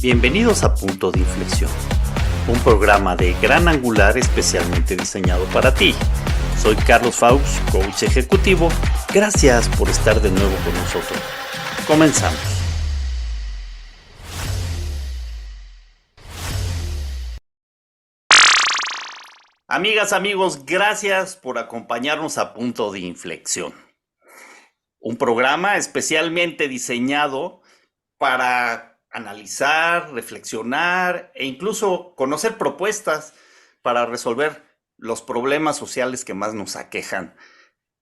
Bienvenidos a Punto de Inflexión, un programa de Gran Angular especialmente diseñado para ti. Soy Carlos Faux, coach ejecutivo. Gracias por estar de nuevo con nosotros. Comenzamos. Amigas, amigos, gracias por acompañarnos a Punto de Inflexión. Un programa especialmente diseñado para analizar, reflexionar e incluso conocer propuestas para resolver los problemas sociales que más nos aquejan,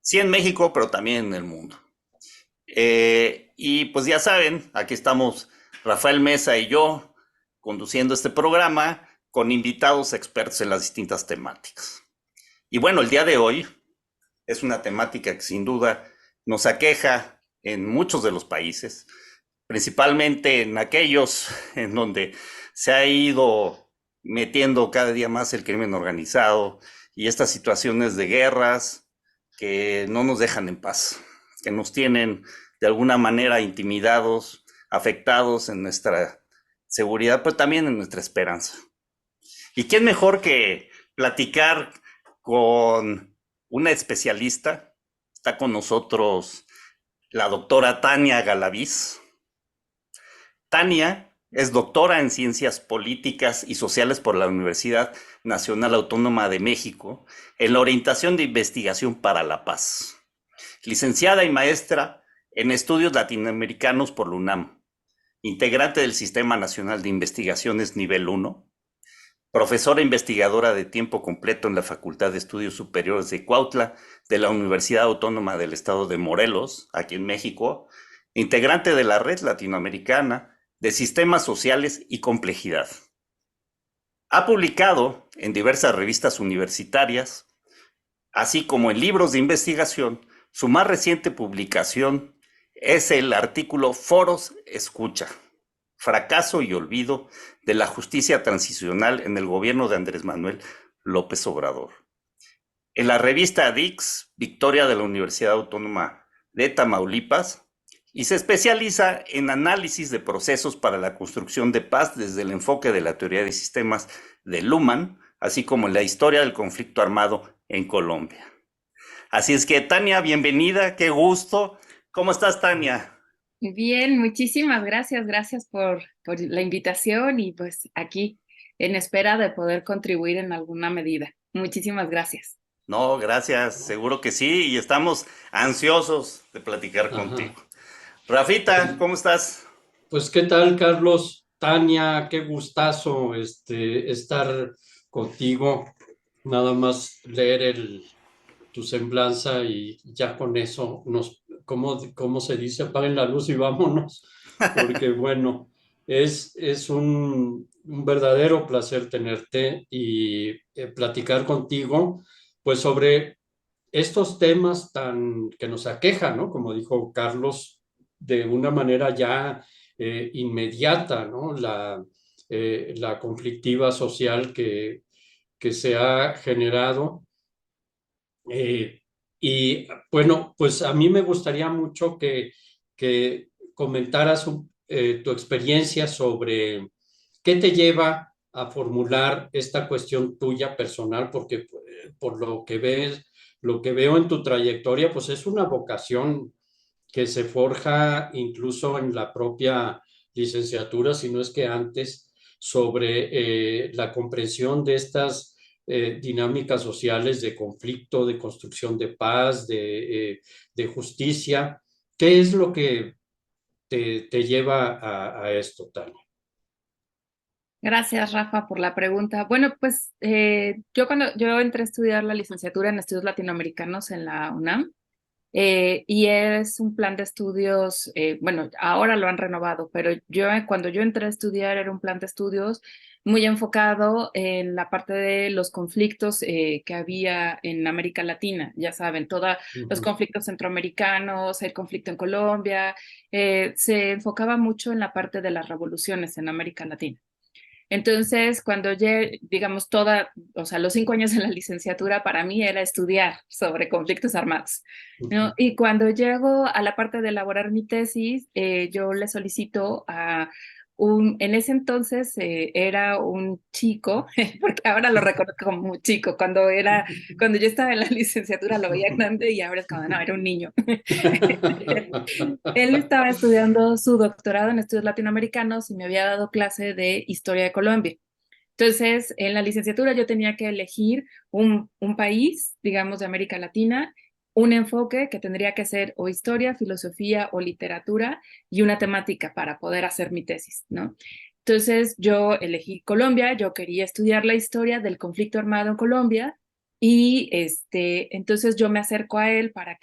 sí en México, pero también en el mundo. Y pues ya saben, aquí estamos Rafael Mesa y yo conduciendo este programa con invitados expertos en las distintas temáticas. Y bueno, el día de hoy es una temática que sin duda nos aqueja en muchos de los países, principalmente en aquellos en donde se ha ido metiendo cada día más el crimen organizado y estas situaciones de guerras que no nos dejan en paz, que nos tienen de alguna manera intimidados, afectados en nuestra seguridad, pero también en nuestra esperanza. ¿Y quién mejor que platicar con una especialista? Está con nosotros la doctora Tania Galaviz. Tania es doctora en Ciencias Políticas y Sociales por la Universidad Nacional Autónoma de México en la orientación de investigación para la paz. Licenciada y maestra en Estudios Latinoamericanos por la UNAM, integrante del Sistema Nacional de Investigaciones Nivel 1, profesora investigadora de tiempo completo en la Facultad de Estudios Superiores de Cuautla de la Universidad Autónoma del Estado de Morelos, aquí en México, integrante de la Red Latinoamericana de Sistemas Sociales y Complejidad. Ha publicado en diversas revistas universitarias, así como en libros de investigación. Su más reciente publicación es el artículo Foros Escucha, fracaso y olvido de la justicia transicional en el gobierno de Andrés Manuel López Obrador. En la revista Dix, Victoria de la Universidad Autónoma de Tamaulipas, y se especializa en análisis de procesos para la construcción de paz desde el enfoque de la teoría de sistemas de Luhmann, así como en la historia del conflicto armado en Colombia. Así es que, Tania, bienvenida, qué gusto. ¿Cómo estás, Tania? Bien, muchísimas gracias. Gracias por la invitación y pues aquí en espera de poder contribuir en alguna medida. Muchísimas gracias. No, gracias, seguro que sí, y estamos ansiosos de platicar contigo. Ajá. Rafita, Pues, ¿cómo estás? pues, ¿qué tal, Carlos? Tania, qué gustazo estar contigo. Nada más leer tu semblanza y ya con eso ¿cómo se dice? Apaguen la luz y vámonos. Porque bueno, es un verdadero placer tenerte y platicar contigo, pues sobre estos temas que nos aquejan, ¿no? Como dijo Carlos, de una manera ya inmediata, ¿no? La conflictiva social que se ha generado. Eh, y bueno, pues a mí me gustaría mucho que comentaras tu experiencia sobre qué te lleva a formular esta cuestión tuya personal, porque por lo que veo en tu trayectoria, pues es una vocación que se forja incluso en la propia licenciatura, si no es que antes, sobre la comprensión de estas dinámicas sociales de conflicto, de construcción de paz, de justicia. ¿Qué es lo que te lleva a esto, Tania? Gracias, Rafa, por la pregunta. Bueno, pues yo cuando yo entré a estudiar la licenciatura en estudios latinoamericanos en la UNAM, y es un plan de estudios, bueno, ahora lo han renovado, pero cuando yo entré a estudiar era un plan de estudios muy enfocado en la parte de los conflictos que había en América Latina, ya saben, todos los conflictos centroamericanos, el conflicto en Colombia, se enfocaba mucho en la parte de las revoluciones en América Latina. Entonces, cuando digamos, o sea, los 5 años de la licenciatura para mí era estudiar sobre conflictos armados, ¿no? Y cuando llego a la parte de elaborar mi tesis, yo le solicito a en ese entonces era un chico, porque ahora lo reconozco como un chico, cuando yo estaba en la licenciatura lo veía grande y ahora es como, no, era un niño. Él estaba estudiando su doctorado en estudios latinoamericanos y me había dado clase de historia de Colombia. Entonces, en la licenciatura yo tenía que elegir un país, digamos, de América Latina, un enfoque que tendría que ser o historia, filosofía o literatura y una temática para poder hacer mi tesis, ¿no? Entonces, yo elegí Colombia, yo quería estudiar la historia del conflicto armado en Colombia y entonces yo me acerco a él para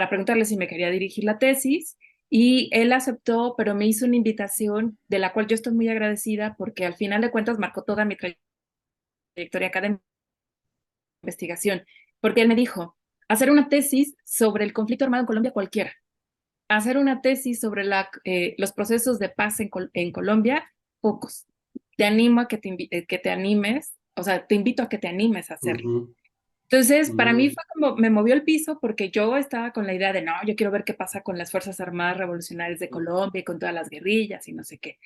preguntarle si me quería dirigir la tesis y él aceptó, pero me hizo una invitación de la cual yo estoy muy agradecida porque al final de cuentas marcó toda mi trayectoria académica de investigación, porque él me dijo, hacer una tesis sobre el conflicto armado en Colombia cualquiera, hacer una tesis sobre los procesos de paz en Colombia, pocos. Te animo a que te animes, o sea, te invito a que te animes a hacerlo. Entonces, para mí fue como, me movió el piso porque yo estaba con la idea de, no, yo quiero ver qué pasa con las Fuerzas Armadas Revolucionarias de Colombia y con todas las guerrillas y no sé qué.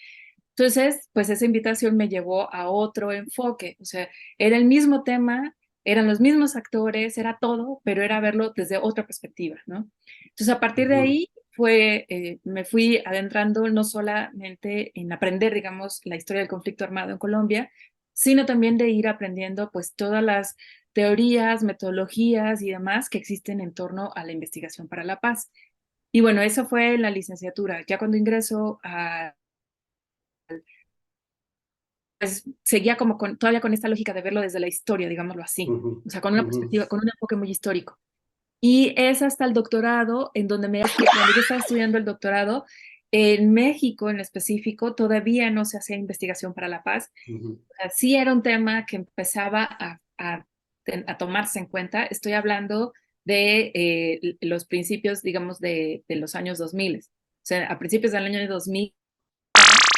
Entonces, pues esa invitación me llevó a otro enfoque, o sea, era el mismo tema, eran los mismos actores, era todo, pero era verlo desde otra perspectiva, ¿no? Entonces, a partir de ahí me fui adentrando no solamente en aprender, digamos, la historia del conflicto armado en Colombia, sino también de ir aprendiendo, pues, todas las teorías, metodologías y demás que existen en torno a la investigación para la paz. Y bueno, eso fue la licenciatura. Ya cuando ingreso pues seguía como todavía con esta lógica de verlo desde la historia, digámoslo así, o sea, con una perspectiva, con un enfoque muy histórico. Y es hasta el doctorado, en donde cuando yo estaba estudiando el doctorado, en México en específico, todavía no se hacía investigación para la paz. O sea, sí era un tema que empezaba a tomarse en cuenta. Estoy hablando de los principios, digamos, de los años 2000. O sea, a principios del año 2000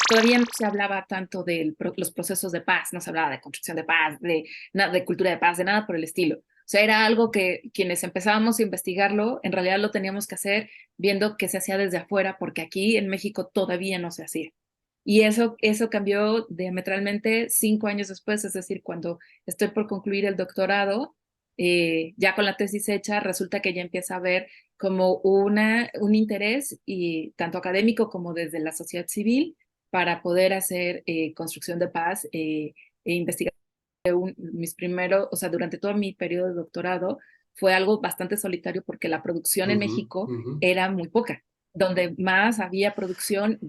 todavía no se hablaba tanto de los procesos de paz, no se hablaba de construcción de paz, de cultura de paz, de nada por el estilo. O sea, era algo que quienes empezábamos a investigarlo, en realidad lo teníamos que hacer viendo que se hacía desde afuera, porque aquí en México todavía no se hacía. Y eso cambió diametralmente 5 años después, es decir, cuando estoy por concluir el doctorado, ya con la tesis hecha, resulta que ya empieza a haber como un interés, y tanto académico como desde la sociedad civil, para poder hacer construcción de paz e investigar. Mis primeros, o sea, durante todo mi periodo de doctorado fue algo bastante solitario porque la producción en México era muy poca. Donde más había producción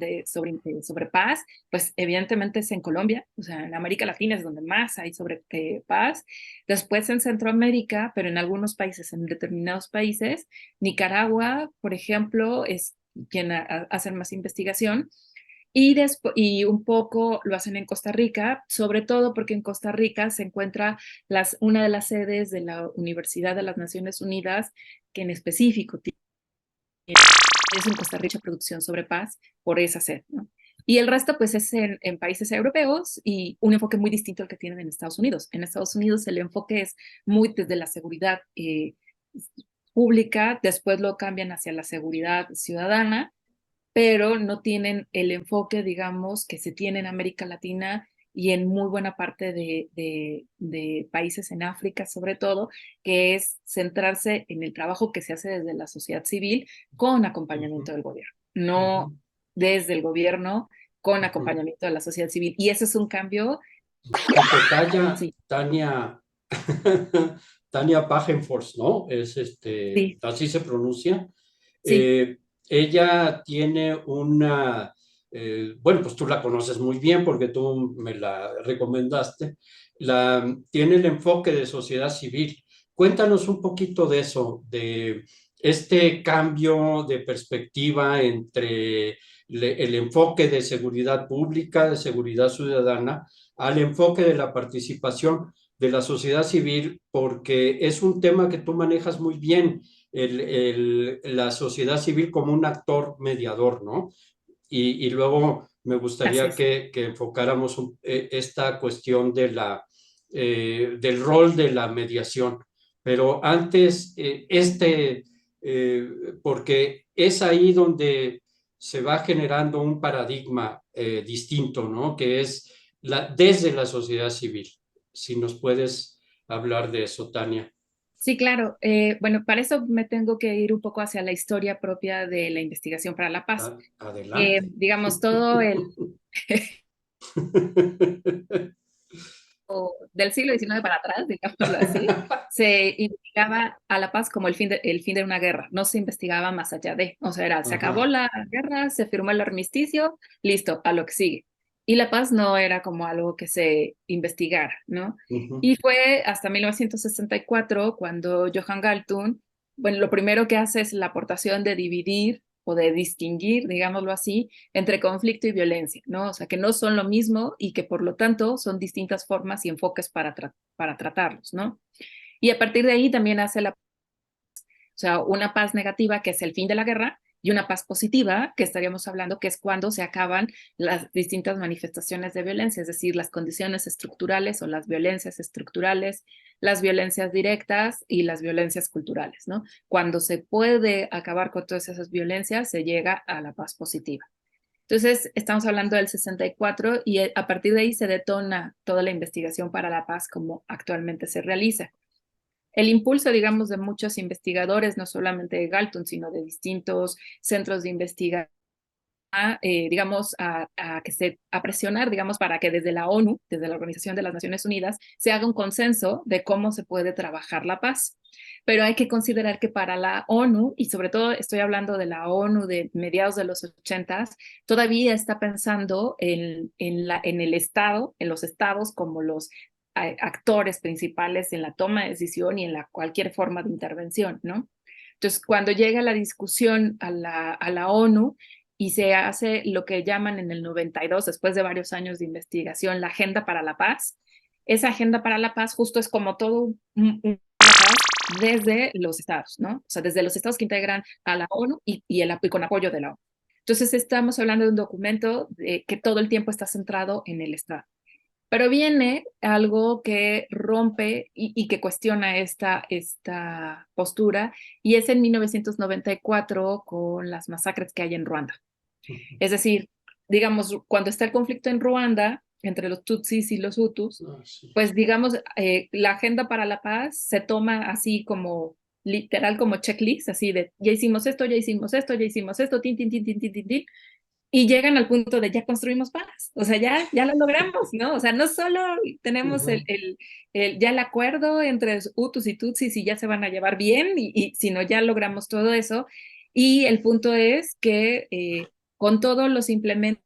sobre paz, pues evidentemente es en Colombia, o sea, en América Latina es donde más hay sobre paz. Después en Centroamérica, pero en algunos países, en determinados países, Nicaragua, por ejemplo, es quien hace más investigación. Y un poco lo hacen en Costa Rica, sobre todo porque en Costa Rica se encuentra una de las sedes de la Universidad de las Naciones Unidas, que en específico es en Costa Rica producción sobre paz por esa sede, ¿no? Y el resto pues es en países europeos y un enfoque muy distinto al que tienen en Estados Unidos. En Estados Unidos el enfoque es muy desde la seguridad pública, después lo cambian hacia la seguridad ciudadana, pero no tienen el enfoque, digamos, que se tiene en América Latina y en muy buena parte de países en África, sobre todo, que es centrarse en el trabajo que se hace desde la sociedad civil con acompañamiento del gobierno, no desde el gobierno con acompañamiento de la sociedad civil. Y ese es un cambio. Sí. Tania, Tania Paggenfors, ¿no? Sí. Así se pronuncia. Sí. Ella tiene bueno, pues tú la conoces muy bien porque tú me la recomendaste, tiene el enfoque de sociedad civil. Cuéntanos un poquito de eso, de este cambio de perspectiva entre el enfoque de seguridad pública, de seguridad ciudadana, al enfoque de la participación de la sociedad civil, porque es un tema que tú manejas muy bien, la sociedad civil como un actor mediador, ¿no? Y luego me gustaría que enfocáramos esta cuestión del rol de la mediación. Pero antes, porque es ahí donde se va generando un paradigma distinto, ¿no? Que es desde la sociedad civil. Si nos puedes hablar de eso, Tania. Sí, claro. Bueno, para eso me tengo que ir un poco hacia la historia propia de la investigación para la paz. Adelante. Digamos, todo el del siglo XIX para atrás, digámoslo así, se investigaba a la paz como el fin de una guerra, no se investigaba más allá de, o sea, se acabó la guerra, se firmó el armisticio, listo, a lo que sigue. Y la paz no era como algo que se investigara, ¿no? Y fue hasta 1964 cuando Johan Galtung, bueno, lo primero que hace es la aportación de dividir o de distinguir, digámoslo así, entre conflicto y violencia, ¿no? O sea, que no son lo mismo y que por lo tanto son distintas formas y enfoques para tratarlos, ¿no? Y a partir de ahí también hace o sea, una paz negativa, que es el fin de la guerra, y una paz positiva, que estaríamos hablando que es cuando se acaban las distintas manifestaciones de violencia, es decir, las condiciones estructurales o las violencias estructurales, las violencias directas y las violencias culturales, ¿no? Cuando se puede acabar con todas esas violencias, se llega a la paz positiva. Entonces, estamos hablando del 64 y a partir de ahí se detona toda la investigación para la paz como actualmente se realiza. El impulso, digamos, de muchos investigadores, no solamente de Galtung, sino de distintos centros de investigación, digamos, a presionar, digamos, para que desde la ONU, desde la Organización de las Naciones Unidas, se haga un consenso de cómo se puede trabajar la paz. Pero hay que considerar que para la ONU, y sobre todo estoy hablando de la ONU de mediados de los 80s, todavía está pensando en el Estado, en los estados como los actores principales en la toma de decisión y en cualquier forma de intervención, ¿no? Entonces, cuando llega la discusión a la ONU, y se hace lo que llaman en el 92, después de varios años de investigación, la Agenda para la Paz. Esa Agenda para la Paz justo es como todo un desde los estados, ¿no? O sea, desde los estados que integran a la ONU y con apoyo de la ONU. Entonces, estamos hablando de un documento que todo el tiempo está centrado en el Estado. Pero viene algo que rompe y que cuestiona esta postura, y es en 1994 con las masacres que hay en Ruanda. Es decir, digamos, cuando está el conflicto en Ruanda entre los Tutsis y los Hutus, pues digamos, la Agenda para la Paz se toma así como literal como checklist, así de ya hicimos esto, ya hicimos esto, ya hicimos esto, tin, tin, tin, tin, tin, tin, tin, y llegan al punto de ya construimos paz, o sea, ya lo logramos, ¿no? O sea, no solo tenemos ya el acuerdo entre Hutus y Tutsis y ya se van a llevar bien, sino ya logramos todo eso, y el punto es que con todos los implementos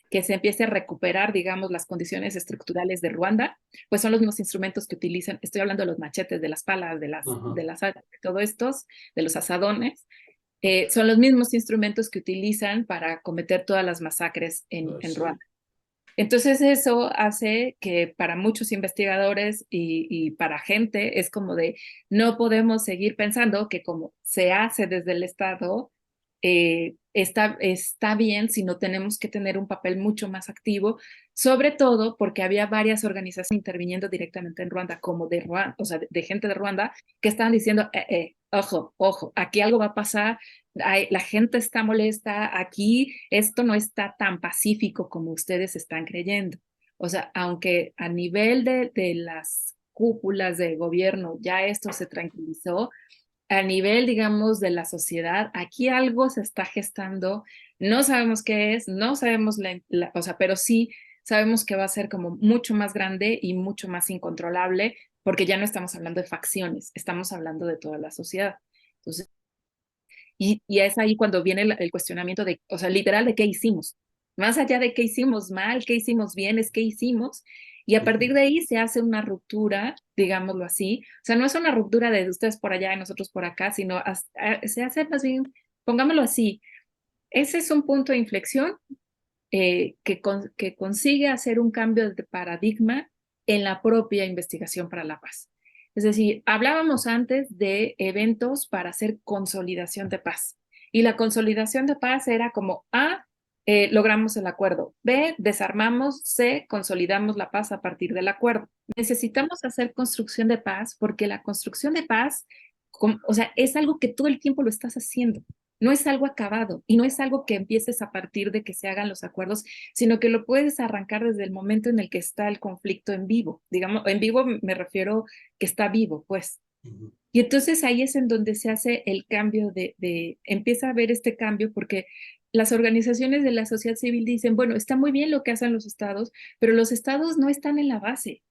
que se empiece a recuperar, digamos, las condiciones estructurales de Ruanda, pues son los mismos instrumentos que utilizan, estoy hablando de los machetes, de las palas, de todo estos, de los asadones, son los mismos instrumentos que utilizan para cometer todas las masacres en Ruanda. Entonces eso hace que para muchos investigadores y para gente es como de no podemos seguir pensando que como se hace desde el Estado, está bien, sino tenemos que tener un papel mucho más activo, sobre todo porque había varias organizaciones interviniendo directamente en Ruanda, como de Ruanda, o sea, de gente de Ruanda, que estaban diciendo, ojo, aquí algo va a pasar, la gente está molesta, aquí esto no está tan pacífico como ustedes están creyendo. O sea, aunque a nivel de las cúpulas de gobierno ya esto se tranquilizó, a nivel, digamos, de la sociedad, aquí algo se está gestando, no sabemos qué es, no sabemos o sea, pero sí sabemos que va a ser como mucho más grande y mucho más incontrolable, porque ya no estamos hablando de facciones, estamos hablando de toda la sociedad. Entonces, y es ahí cuando viene el cuestionamiento de, o sea, literal, de qué hicimos. Más allá de qué hicimos mal, qué hicimos bien, es qué hicimos. Y a partir de ahí se hace una ruptura, digámoslo así. O sea, no es una ruptura de ustedes por allá y nosotros por acá, sino se hace más bien, pongámoslo así, ese es un punto de inflexión que consigue hacer un cambio de paradigma en la propia investigación para la paz. Es decir, hablábamos antes de eventos para hacer consolidación de paz. Y la consolidación de paz era como A, logramos el acuerdo; B, desarmamos; C, consolidamos la paz a partir del acuerdo. Necesitamos hacer construcción de paz porque la construcción de paz, o sea, es algo que todo el tiempo lo estás haciendo. no es algo acabado y no es algo que empieces a partir de que se hagan los acuerdos, sino que lo puedes arrancar desde el momento en el que está el conflicto en vivo. Digamos, en vivo me refiero que está vivo, pues. Y entonces ahí es en donde se hace el cambio empieza a haber este cambio porque las organizaciones de la sociedad civil dicen, bueno, está muy bien lo que hacen los estados, pero los estados no están en la base.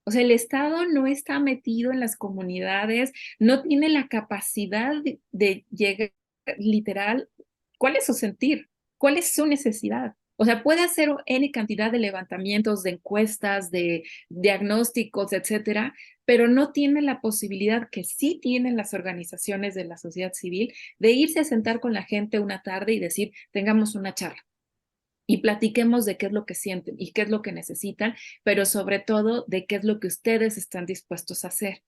O sea, el Estado no está metido en las comunidades, no tiene la capacidad de llegar literal, ¿cuál es su sentir? ¿Cuál es su necesidad? O sea, puede hacer N cantidad de levantamientos, de encuestas, de diagnósticos, etcétera, pero no tiene la posibilidad que sí tienen las organizaciones de la sociedad civil de irse a sentar con la gente una tarde y decir, tengamos una charla y platiquemos de qué es lo que sienten y qué es lo que necesitan, pero sobre todo de qué es lo que ustedes están dispuestos a hacer.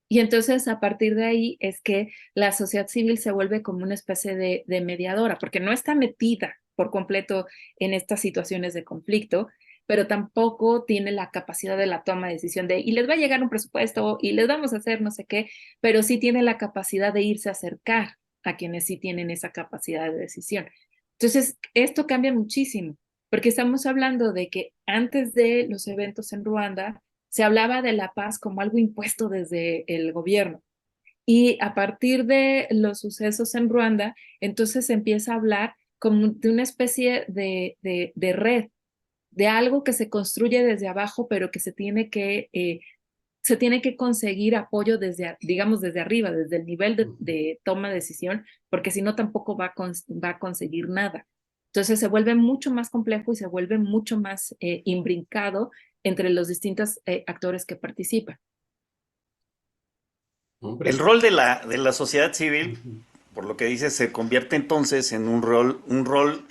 Y entonces a partir de ahí es que la sociedad civil se vuelve como una especie de mediadora, porque no está metida por completo en estas situaciones de conflicto, pero tampoco tiene la capacidad de la toma de decisión de, y les va a llegar un presupuesto, y les vamos a hacer no sé qué, pero sí tiene la capacidad de irse a acercar a quienes sí tienen esa capacidad de decisión. Entonces, esto cambia muchísimo, porque estamos hablando de que antes de los eventos en Ruanda, se hablaba de la paz como algo impuesto desde el gobierno. Y a partir de los sucesos en Ruanda, entonces se empieza a hablar como de una especie de red, de algo que se construye desde abajo, pero que se tiene que conseguir apoyo desde, digamos, desde arriba, desde el nivel de toma de decisión, porque si no tampoco va a conseguir nada. Entonces se vuelve mucho más complejo y se vuelve mucho más imbrincado entre los distintos actores que participan. El rol de la sociedad civil, por lo que dices, se convierte entonces en un rol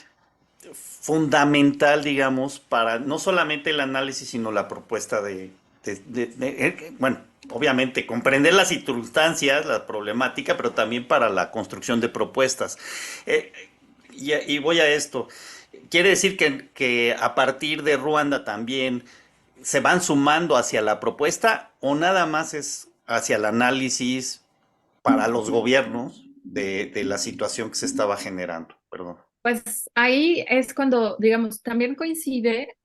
fundamental, digamos, para no solamente el análisis, sino la propuesta bueno, obviamente comprender las circunstancias, la problemática, pero también para la construcción de propuestas. Y voy a esto. Quiere decir que a partir de Ruanda también se van sumando hacia la propuesta o nada más es hacia el análisis para los gobiernos de la situación que se estaba generando. Perdón. Pues ahí es cuando, digamos, también coincide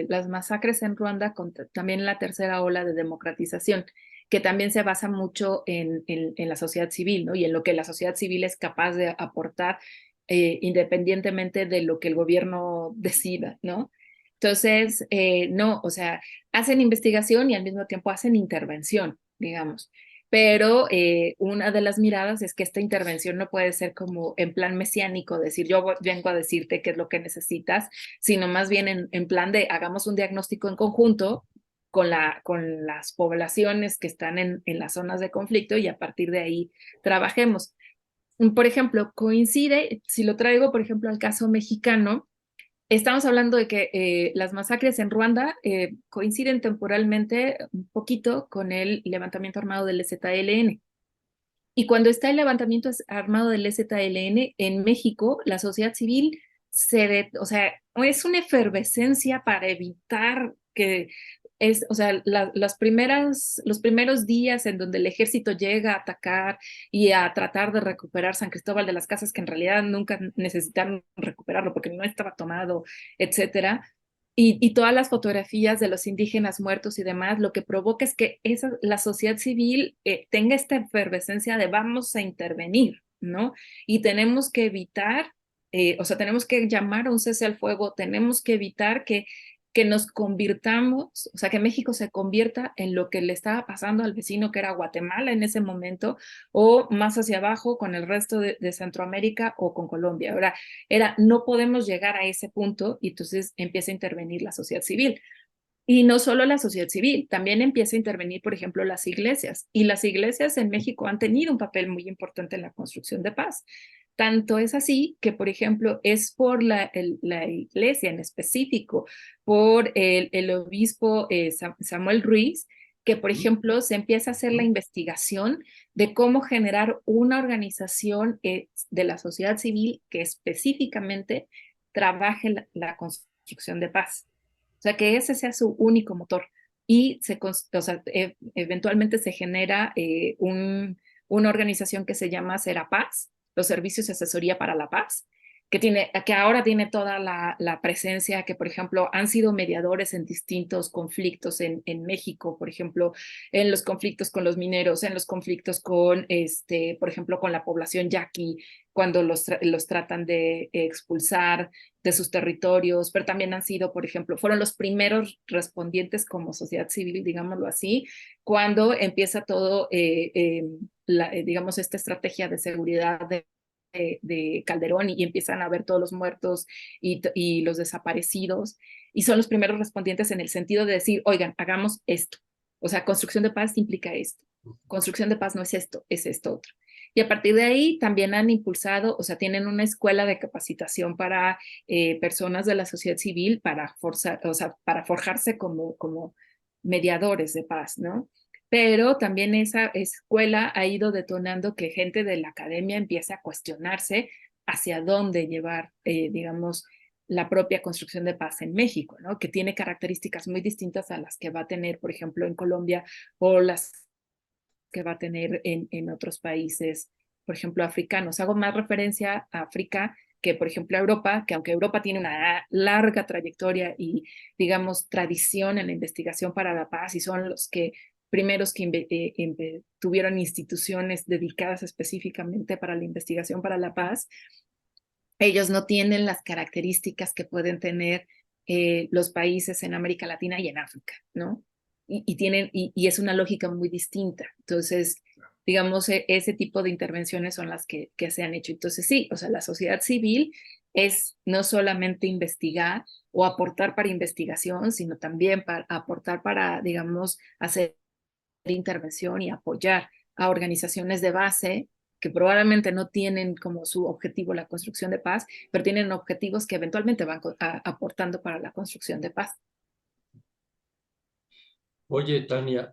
las masacres en Ruanda con también la tercera ola de democratización, que también se basa mucho en la sociedad civil, ¿no? Y en lo que la sociedad civil es capaz de aportar independientemente de lo que el gobierno decida, ¿no? Entonces, no, o sea, hacen investigación y al mismo tiempo hacen intervención, digamos. Pero una de las miradas es que esta intervención no puede ser como en plan mesiánico, decir yo vengo a decirte qué es lo que necesitas, sino más bien en plan de hagamos un diagnóstico en conjunto con las poblaciones que están en las zonas de conflicto y a partir de ahí trabajemos. Por ejemplo, coincide, si lo traigo, por ejemplo, al caso mexicano, estamos hablando de que las masacres en Ruanda coinciden temporalmente un poquito con el levantamiento armado del EZLN. Y cuando está el levantamiento armado del EZLN en México, la sociedad civil o sea, es una efervescencia para evitar que o sea, los primeros días en donde el ejército llega a atacar y a tratar de recuperar San Cristóbal de las Casas, que en realidad nunca necesitaron recuperarlo porque no estaba tomado, etcétera. Y todas las fotografías de los indígenas muertos y demás, lo que provoca es que la sociedad civil tenga esta efervescencia de vamos a intervenir, ¿no? Y tenemos que evitar, o sea, tenemos que llamar a un cese al fuego, tenemos que evitar que nos convirtamos, o sea, que México se convierta en lo que le estaba pasando al vecino que era Guatemala en ese momento, o más hacia abajo con el resto de Centroamérica o con Colombia. Ahora, no podemos llegar a ese punto y entonces empieza a intervenir la sociedad civil. Y no solo la sociedad civil, también empieza a intervenir, por ejemplo, las iglesias. Y las iglesias en México han tenido un papel muy importante en la construcción de paz. Tanto es así que, por ejemplo, es por la iglesia en específico, por el obispo Samuel Ruiz, que, por ejemplo, se empieza a hacer la investigación de cómo generar una organización de la sociedad civil que específicamente trabaje la construcción de paz. O sea, que ese sea su único motor. Y o sea, eventualmente se genera una organización que se llama Serapaz, los servicios de asesoría para la paz, que ahora tiene toda la presencia, que por ejemplo han sido mediadores en distintos conflictos en México, por ejemplo, en los conflictos con los mineros, en los conflictos con, por ejemplo, con la población yaqui, cuando los tratan de expulsar de sus territorios, pero también han sido, por ejemplo, fueron los primeros respondientes como sociedad civil, digámoslo así, cuando empieza todo, digamos, esta estrategia de seguridad de Calderón y empiezan a ver todos los muertos y los desaparecidos, y son los primeros respondientes en el sentido de decir, oigan, hagamos esto. O sea, construcción de paz implica esto. Construcción de paz no es esto, es esto otro. Y a partir de ahí también han impulsado, o sea, tienen una escuela de capacitación para personas de la sociedad civil para forjarse como mediadores de paz, ¿no? Pero también esa escuela ha ido detonando que gente de la academia empiece a cuestionarse hacia dónde llevar, digamos, la propia construcción de paz en México, ¿no? Que tiene características muy distintas a las que va a tener, por ejemplo, en Colombia o las que va a tener en otros países, por ejemplo, africanos. Hago más referencia a África que, por ejemplo, a Europa, que aunque Europa tiene una larga trayectoria y, digamos, tradición en la investigación para la paz y son los que primeros que tuvieron instituciones dedicadas específicamente para la investigación para la paz, ellos no tienen las características que pueden tener los países en América Latina y en África, ¿no? Y es una lógica muy distinta. Entonces, digamos, ese tipo de intervenciones son las que se han hecho. Entonces, sí, o sea, la sociedad civil es no solamente investigar o aportar para investigación, sino también para aportar para, digamos, hacer intervención y apoyar a organizaciones de base que probablemente no tienen como su objetivo la construcción de paz, pero tienen objetivos que eventualmente van aportando para la construcción de paz. Oye, Tania,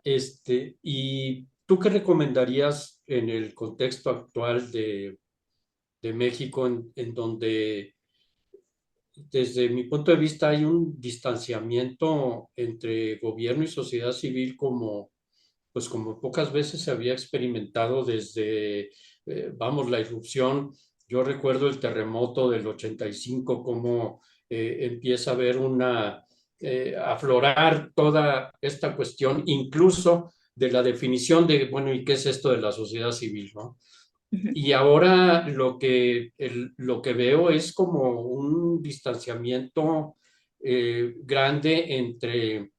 ¿y tú qué recomendarías en el contexto actual de México, en donde, desde mi punto de vista, hay un distanciamiento entre gobierno y sociedad civil pues como pocas veces se había experimentado desde, vamos, la irrupción? Yo recuerdo el terremoto del 85, cómo empieza a haber aflorar toda esta cuestión, incluso de la definición de, bueno, ¿y qué es esto de la sociedad civil, no? Y ahora lo que veo es como un distanciamiento grande entre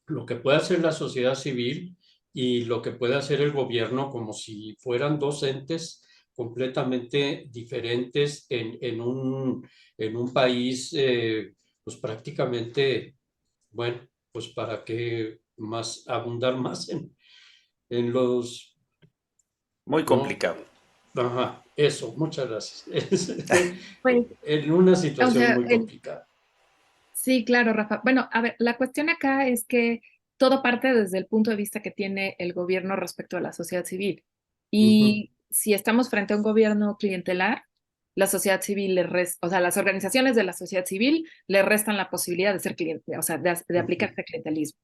lo que puede hacer la sociedad civil y lo que puede hacer el gobierno, como si fueran dos entes completamente diferentes en un país, pues prácticamente, bueno, pues para qué más abundar más en los, Muy ¿no? complicado. Ajá, eso, muchas gracias. Pues, En una o situación sea, muy complicada. sí, claro, Rafa. Bueno, a ver, la cuestión acá es que todo parte desde el punto de vista que tiene el gobierno respecto a la sociedad civil. Ujú, Y si estamos frente a un gobierno clientelar, la sociedad civil o sea, las organizaciones de la sociedad civil le restan la posibilidad de ser cliente, o sea, de ujú, aplicarse clientelismo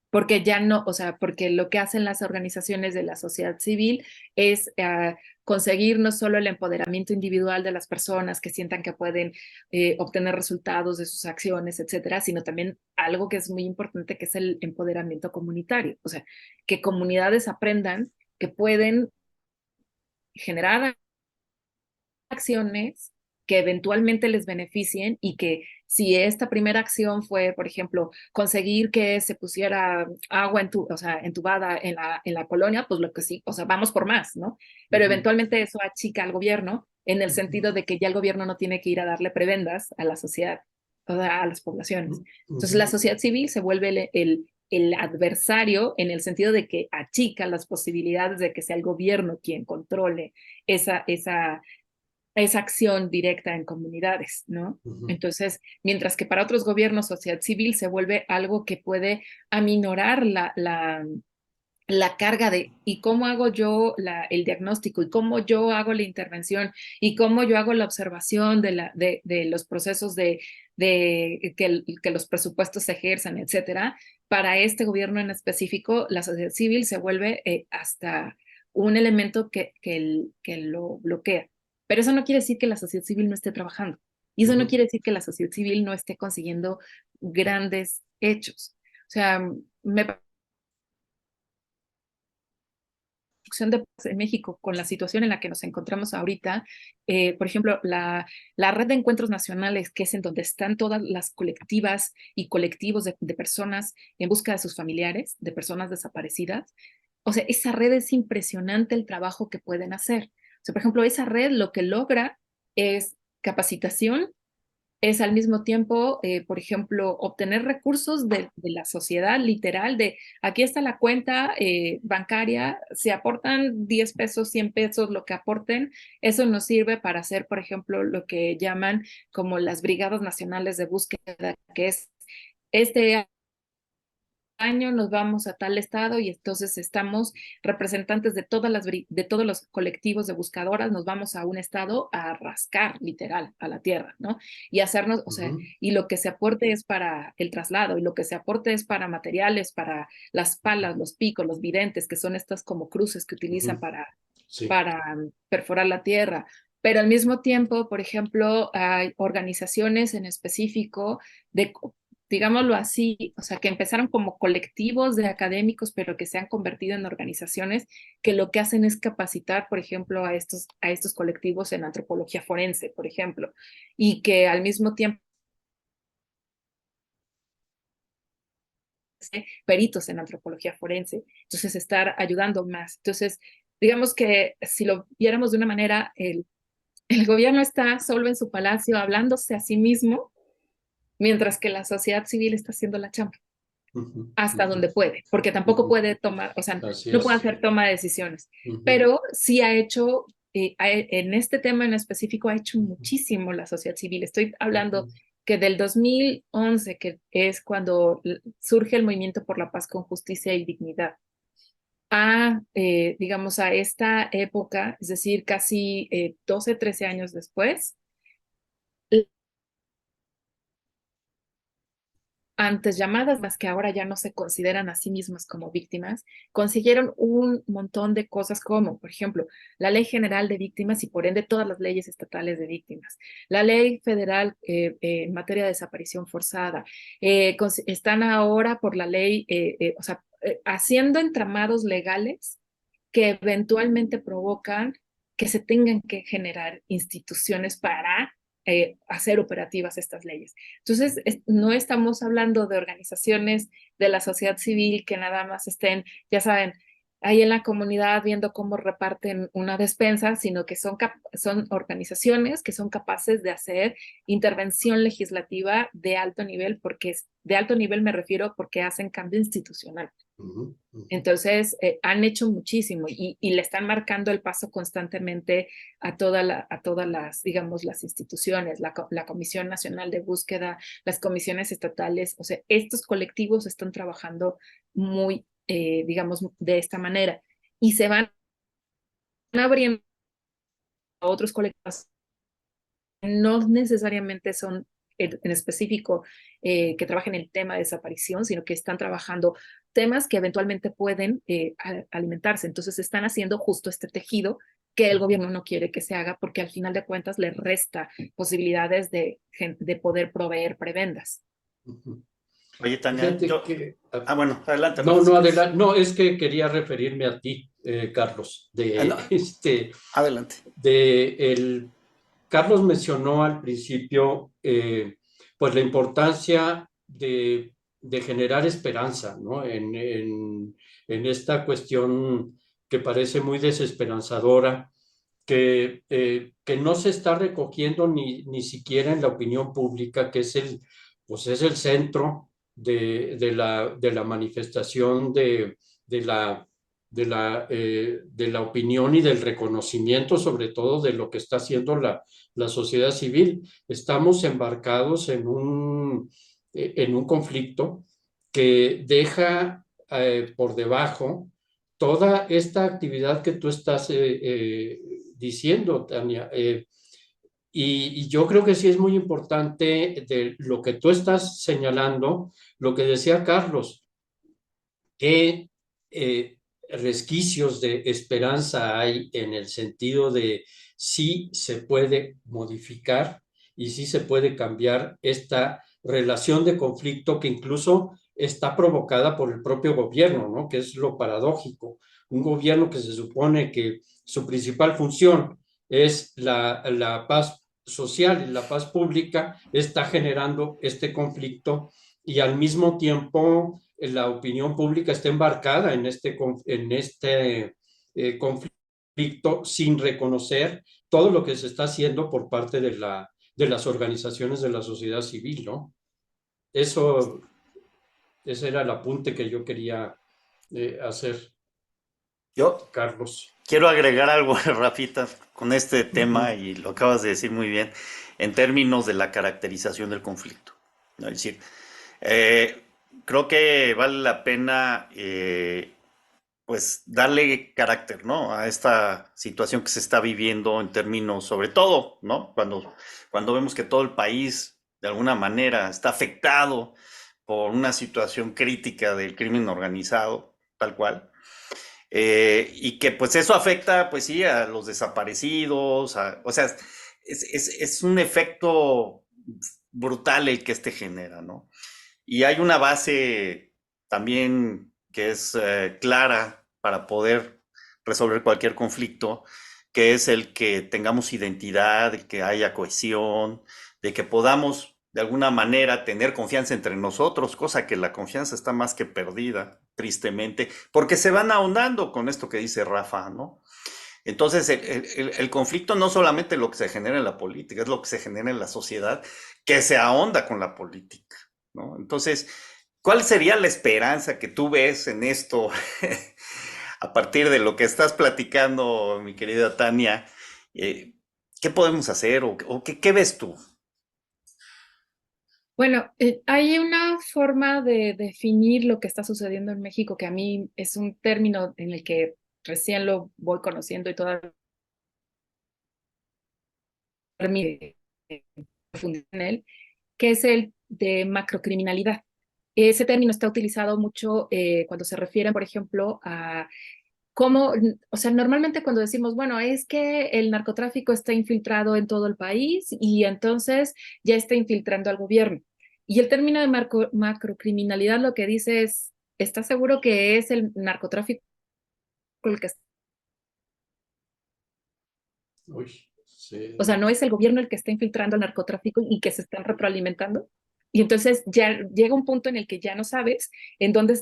porque ya no, o sea, porque lo que hacen las organizaciones de la sociedad civil es conseguir no solo el empoderamiento individual de las personas que sientan que pueden obtener resultados de sus acciones, etcétera, sino también algo que es muy importante, que es el empoderamiento comunitario, o sea, que comunidades aprendan que pueden generar acciones que eventualmente les beneficien y que si esta primera acción fue, por ejemplo, conseguir que se pusiera agua o sea, entubada en la colonia, pues lo que sí, o sea, vamos por más, ¿no? Pero ujú, eventualmente eso achica al gobierno en el ujú, sentido de que ya el gobierno no tiene que ir a darle prebendas a la sociedad, o sea, a las poblaciones. Entonces la ujú. sociedad civil se vuelve el adversario en el sentido de que achica las posibilidades de que sea el gobierno quien controle esa acción directa en comunidades, ¿no? Ujú, Entonces, mientras que para otros gobiernos, sociedad civil se vuelve algo que puede aminorar la carga de ¿y cómo hago yo el diagnóstico? ¿Y cómo yo hago la intervención? ¿Y cómo yo hago la observación de los procesos de que los presupuestos se ejerzan, etcétera? Para este gobierno en específico, la sociedad civil se vuelve hasta un elemento que lo bloquea. Pero eso no quiere decir que la sociedad civil no esté trabajando. Y eso no quiere decir que la sociedad civil no esté consiguiendo grandes hechos. O sea, me de paz en México con la situación en la que nos encontramos ahorita, por ejemplo, la red de encuentros nacionales, que es en donde están todas las colectivas y colectivos de personas en busca de sus familiares, de personas desaparecidas, o sea, esa red es impresionante el trabajo que pueden hacer. O sea, por ejemplo, esa red lo que logra es capacitación, es al mismo tiempo, por ejemplo, obtener recursos de la sociedad literal, de aquí está la cuenta bancaria, se aportan 10 pesos, 100 pesos, lo que aporten, eso nos sirve para hacer, por ejemplo, lo que llaman como las brigadas nacionales de búsqueda, que es este año nos vamos a tal estado y entonces estamos representantes de de todos los colectivos de buscadoras, nos vamos a un estado a rascar literal a la tierra, ¿no? Y hacernos, o sea, y lo que se aporte es para el traslado y lo que se aporte es para materiales, para las palas, los picos, los videntes, que son estas como cruces que utilizan para perforar la tierra. Pero al mismo tiempo, por ejemplo, hay organizaciones en específico de, digámoslo así, o sea, que empezaron como colectivos de académicos, pero que se han convertido en organizaciones que lo que hacen es capacitar, por ejemplo, a estos colectivos en antropología forense, por ejemplo, y que al mismo tiempo peritos en antropología forense, entonces estar ayudando más. Entonces, digamos que si lo viéramos de una manera, el gobierno está solo en su palacio hablándose a sí mismo, mientras que la sociedad civil está haciendo la chamba hasta donde puede, porque tampoco puede tomar, o sea, no puede hacer toma de decisiones, pero sí ha hecho, en este tema en específico, ha hecho muchísimo la sociedad civil. Estoy hablando que del 2011, que es cuando surge el movimiento por la paz con justicia y dignidad, digamos, a esta época, es decir, casi 12, 13 años después, antes llamadas, las que ahora ya no se consideran a sí mismas como víctimas, consiguieron un montón de cosas como, por ejemplo, la Ley General de Víctimas y por ende todas las leyes estatales de víctimas, la Ley Federal en materia de desaparición forzada, están ahora por la ley, o sea, haciendo entramados legales que eventualmente provocan que se tengan que generar instituciones para hacer operativas estas leyes. Entonces, no estamos hablando de organizaciones de la sociedad civil que nada más estén, ya saben, ahí en la comunidad viendo cómo reparten una despensa, sino que son organizaciones que son capaces de hacer intervención legislativa de alto nivel, porque de alto nivel me refiero porque hacen cambio institucional. Entonces, han hecho muchísimo y le están marcando el paso constantemente a todas las, digamos, las instituciones, la Comisión Nacional de Búsqueda, las comisiones estatales, o sea, estos colectivos están trabajando muy, digamos, de esta manera y se van abriendo a otros colectivos, no necesariamente son en específico que trabajen en el tema de desaparición, sino que están trabajando temas que eventualmente pueden alimentarse. Entonces están haciendo justo este tejido que el gobierno no quiere que se haga porque al final de cuentas le resta posibilidades de poder proveer prebendas. Oye, Tania, bueno, adelante. No, es que quería referirme a ti, Carlos, adelante. Carlos mencionó al principio pues la importancia de generar esperanza, ¿no? En esta cuestión que parece muy desesperanzadora, que no se está recogiendo ni siquiera en la opinión pública, que es el centro de la manifestación de la opinión y del reconocimiento, sobre todo de lo que está haciendo la sociedad civil. Estamos embarcados en un conflicto que deja por debajo toda esta actividad que tú estás diciendo, Tania. Y yo creo que sí es muy importante de lo que tú estás señalando, lo que decía Carlos, que resquicios de esperanza hay en el sentido de sí se puede modificar y sí se puede cambiar esta relación de conflicto que incluso está provocada por el propio gobierno, ¿no? Que es lo paradójico. Un gobierno que se supone que su principal función es la paz social y la paz pública, está generando este conflicto y al mismo tiempo la opinión pública está embarcada en este conflicto sin reconocer todo lo que se está haciendo por parte de las organizaciones de la sociedad civil, ¿no? Eso, ese era el apunte que yo quería hacer, Yo Carlos. quiero agregar algo, Rafita, con este tema, y lo acabas de decir muy bien, en términos de la caracterización del conflicto, ¿no? Es decir, eh, creo que vale la pena pues darle carácter, ¿no? A esta situación que se está viviendo en términos, sobre todo, ¿no? Cuando vemos que todo el país de alguna manera está afectado por una situación crítica del crimen organizado, tal cual. Y que pues eso afecta, pues sí, a los desaparecidos, o sea, es un efecto brutal el que este genera, ¿no? Y hay una base también que es clara para poder resolver cualquier conflicto, que es el que tengamos identidad, de que haya cohesión, de que podamos de alguna manera tener confianza entre nosotros, cosa que la confianza está más que perdida, tristemente, porque se van ahondando con esto que dice Rafa, ¿no? Entonces, el conflicto no solamente lo que se genera en la política, es lo que se genera en la sociedad, que se ahonda con la política, ¿no? Entonces, ¿cuál sería la esperanza que tú ves en esto a partir de lo que estás platicando, mi querida Tania? Eh, ¿Qué podemos hacer o qué ves tú? Bueno, hay una forma de definir lo que está sucediendo en México que a mí es un término en el que recién lo voy conociendo y todavía mi profundidad en él, que es el de macrocriminalidad. Ese término está utilizado mucho cuando se refiere, por ejemplo, a cómo, o sea, normalmente cuando decimos, bueno, es que el narcotráfico está infiltrado en todo el país y entonces ya está infiltrando al gobierno. Y el término de macrocriminalidad lo que dice es, ¿estás seguro que es el narcotráfico el que está? Uy, O sea, sí. ¿no es el gobierno el que está infiltrando el narcotráfico y que se están retroalimentando? Y entonces ya llega un punto en el que ya no sabes en dónde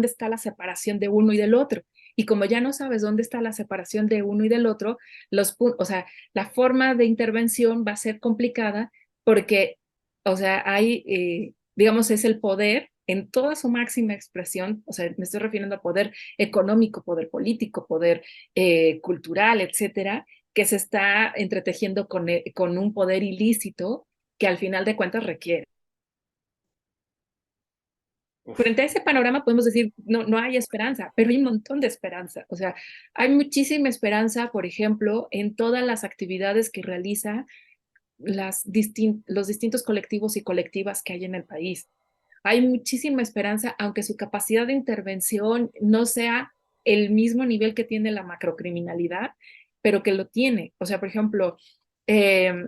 está la separación de uno y del otro. Y como ya no sabes dónde está la separación de uno y del otro, o sea, la forma de intervención va a ser complicada porque, o sea, hay, digamos, es el poder en toda su máxima expresión, o sea, me estoy refiriendo a poder económico, poder político, poder cultural, etcétera, que se está entretejiendo con un poder ilícito que al final de cuentas requiere. Uf. Frente a ese panorama podemos decir, no, no hay esperanza, pero hay un montón de esperanza. O sea, hay muchísima esperanza, por ejemplo, en todas las actividades que realiza los distintos colectivos y colectivas que hay en el país. Hay muchísima esperanza, aunque su capacidad de intervención no sea el mismo nivel que tiene la macrocriminalidad, pero que lo tiene. O sea, por ejemplo,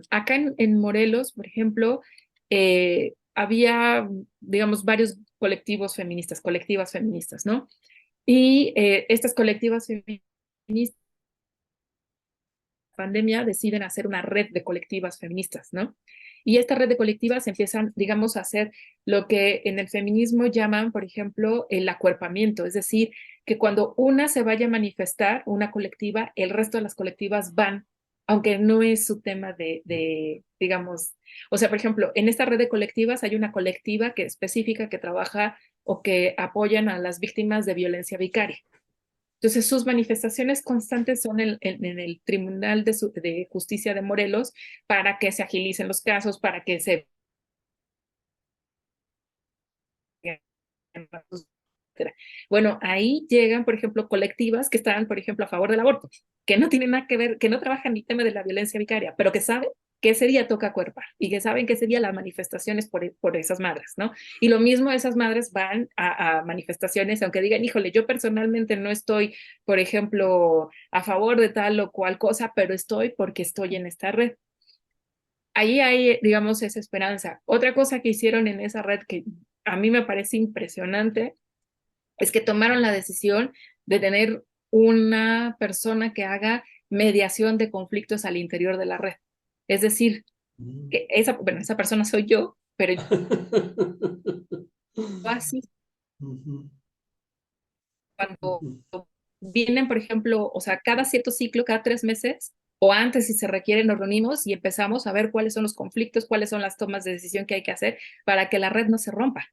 acá en Morelos, por ejemplo, había, digamos, varios colectivas feministas, ¿no? Y estas colectivas feministas, pandemia, deciden hacer una red de colectivas feministas, ¿no? Y esta red de colectivas empiezan, digamos, a hacer lo que en el feminismo llaman, por ejemplo, el acuerpamiento, es decir, que cuando una se vaya a manifestar, una colectiva, el resto de las colectivas van, aunque no es su tema digamos, o sea, por ejemplo, en esta red de colectivas hay una colectiva que específica que trabaja o que apoyan a las víctimas de violencia vicaria. Entonces, sus manifestaciones constantes son en el Tribunal de Justicia de Morelos para que se agilicen los casos, para que se... Bueno, ahí llegan, por ejemplo, colectivas que están, por ejemplo, a favor del aborto, que no tienen nada que ver, que no trabajan el tema de la violencia vicaria, pero que saben que ese día toca acuerpar y que saben que ese día las manifestaciones por esas madres, ¿no? Y lo mismo esas madres van a manifestaciones, aunque digan, híjole, yo personalmente no estoy, por ejemplo, a favor de tal o cual cosa, pero estoy porque estoy en esta red. Ahí hay, digamos, esa esperanza. Otra cosa que hicieron en esa red que a mí me parece impresionante es que tomaron la decisión de tener una persona que haga mediación de conflictos al interior de la red. Es decir, que bueno, esa persona soy yo, pero yo así cuando vienen, por ejemplo, o sea, cada cierto ciclo, cada 3 meses, o antes si se requiere, nos reunimos y empezamos a ver cuáles son los conflictos, cuáles son las tomas de decisión que hay que hacer para que la red no se rompa.